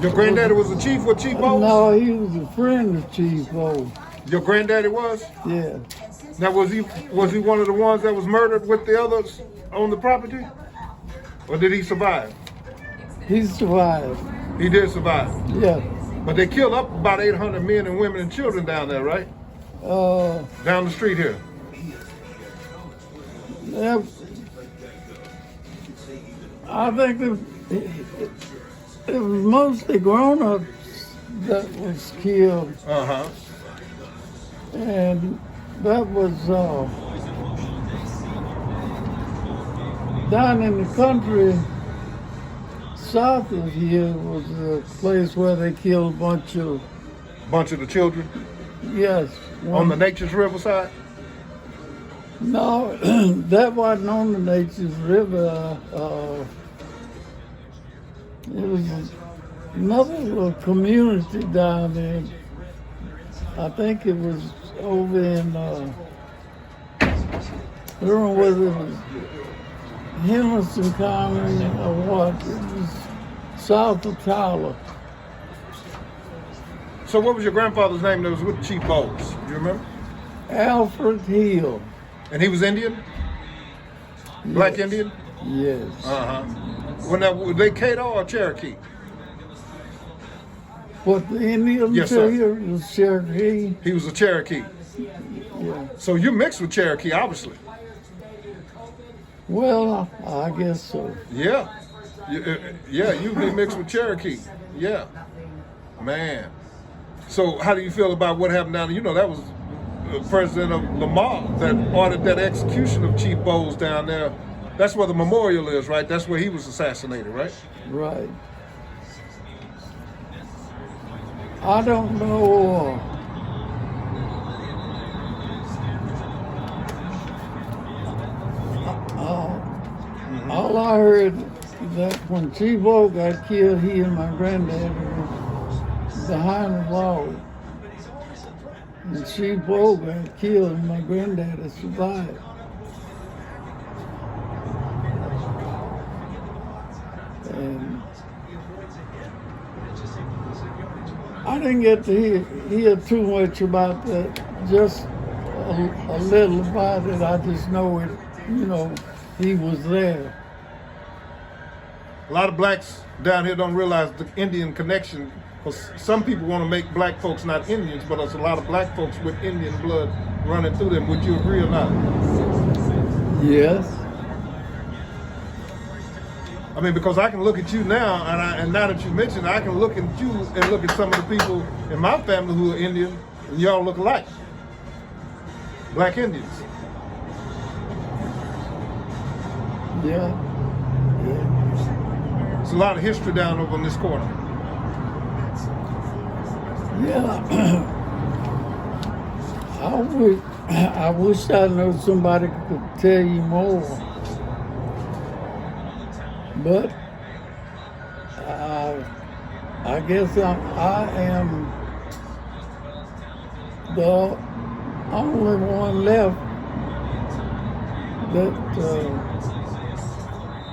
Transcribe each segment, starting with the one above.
Your granddaddy was a chief with Chief Bowles? No, he was a friend of Chief Bowles. Your granddaddy was? Yeah. Now was he one of the ones that was murdered with the others on the property? Or did he survive? He survived. He did survive. Yeah. But they killed up about 800 men and women and children down there, right? Down the street here. Yeah. I think it was mostly grown-ups that was killed. Uh-huh. And that was down in the country south of here was a place where they killed a bunch of the children? Yes. On the Nature's River side? No, that wasn't on the Nature's River. It was another little community down there. I think it was over in, I don't know whether it was Henderson County or what. It was south of Tyler. So what was your grandfather's name that was with Chief Bowles? You remember? Alfred Hill. And he was Indian? Black Yes. Indian? Yes. Uh-huh. Were they Caddo or Cherokee? What the Indian Yes, sir. here was Cherokee. He was a Cherokee. Yeah. So you mixed with Cherokee, obviously. Well, I guess so. Yeah. Yeah, you be mixed with Cherokee. Yeah. Man. So how do you feel about what happened down there? You know, that was President of Lamar that ordered that execution of Chief Bowles down there. That's where the memorial is, right? That's where he was assassinated, right? Right. I don't know. All I heard that when Chief Bowles got killed, he and my granddad were behind the wall. And Chief Bowles got killed and my granddad survived. And I didn't get to hear too much about that, just a little about it. I just know it, he was there. A lot of blacks down here don't realize the Indian connection, because some people want to make black folks not Indians, but there's a lot of black folks with Indian blood running through them. Would you agree or not? Yes. I mean, because I can look at you now, and now that you mention it, I can look at you and look at some of the people in my family who are Indian, and y'all look alike. Black Indians. Yeah. There's a lot of history down over in this corner. Yeah. I wish I knew somebody could tell you more. But I guess I am the only one left that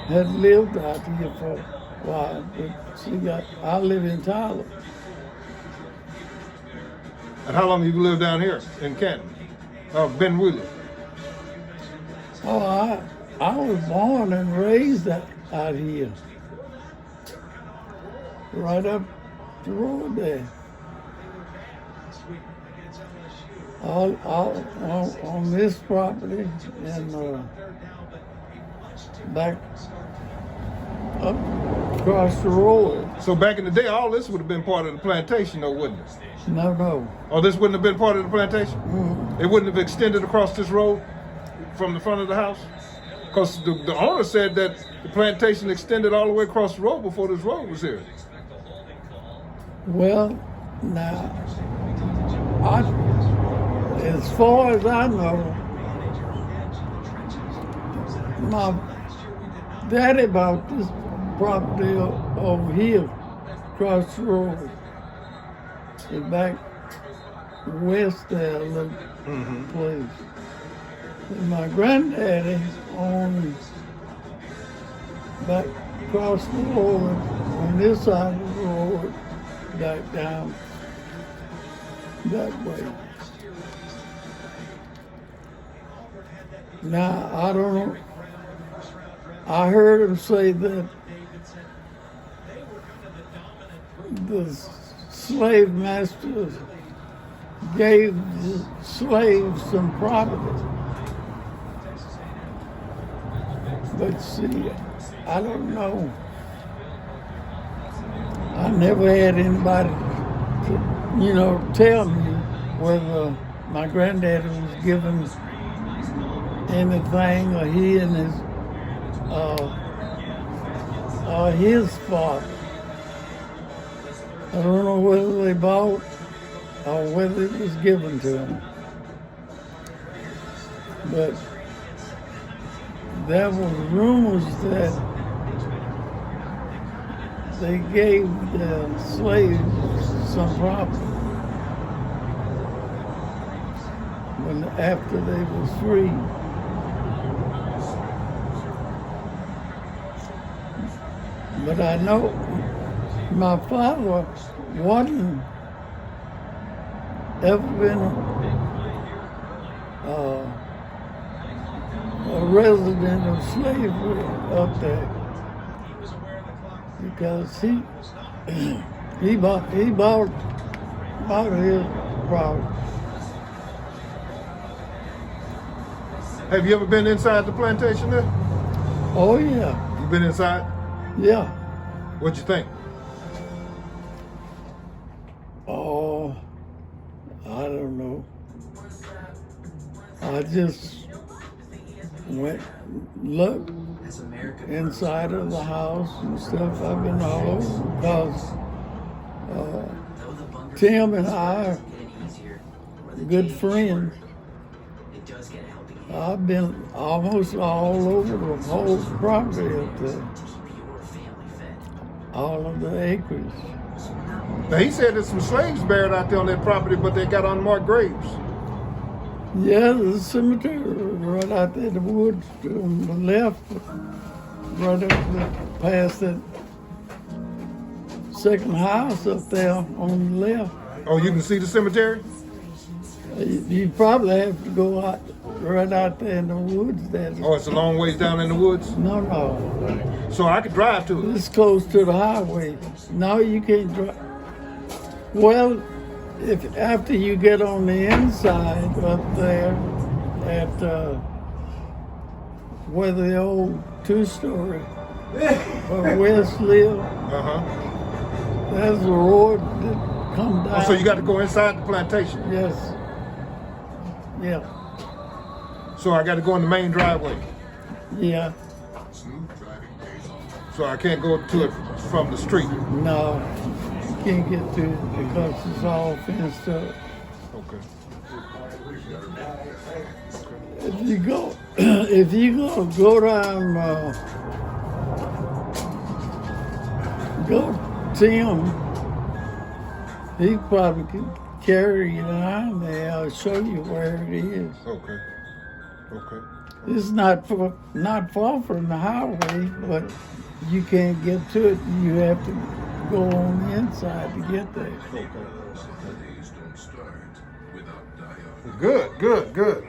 had lived out here for a while. But I live in Tyler. And how long have you lived down here in Canton? Ben Wheeler. Oh, I was born and raised out here. Right up the road there. All on this property and back up across the road. So back in the day, all this would have been part of the plantation, though, wouldn't it? No. Oh, this wouldn't have been part of the plantation? Mm-hmm. It wouldn't have extended across this road from the front of the house? Because the owner said that the plantation extended all the way across the road before this road was here. Well, now, as far as I know, my daddy bought this property over here, across the road. And back west there, a little place. And my granddaddy owned back across the road, on this side of the road, back down that way. Now, I don't know. I heard him say that the slave masters gave the slaves some property. But see, I don't know. I never had anybody to, tell me whether my granddaddy was given anything or he and his father. I don't know whether they bought or whether it was given to them. But there was rumors that they gave the slaves some property after they were free. But I know my father wasn't ever been a resident of slavery up there because he bought his property. Have you ever been inside the plantation there? Oh yeah, You been inside? yeah. What'd you think? Oh, I don't know. I just went looked inside of the house and stuff. I've been all over because Tim and I are good friends. I've been almost all over the whole property up there. All of the acres. Now he said there's some slaves buried out there on that property, but they got unmarked graves. Yeah, there's a cemetery right out there in the woods on the left, right up past that second house up there on the left. Oh, you can see the cemetery? You probably have to go out right out there in the woods there. Oh, it's a long ways down in the woods? No. So I could drive to it. It's close to the highway. No, you can't drive. Well, if after you get on the inside up there at where the old two-story West live, there's a road that comes down. Oh, so you got to go inside the plantation? Yes. Yeah. So I got to go in the main driveway? Yeah. So I can't go to it from the street? No, you can't get to it because it's all fenced up. Okay. If you go down, go Tim, he probably could carry you down there. I'll show you where it is. Okay. Okay. It's not far from the highway, but you can't get to it. You have to go on the inside to get there. Good, good, good.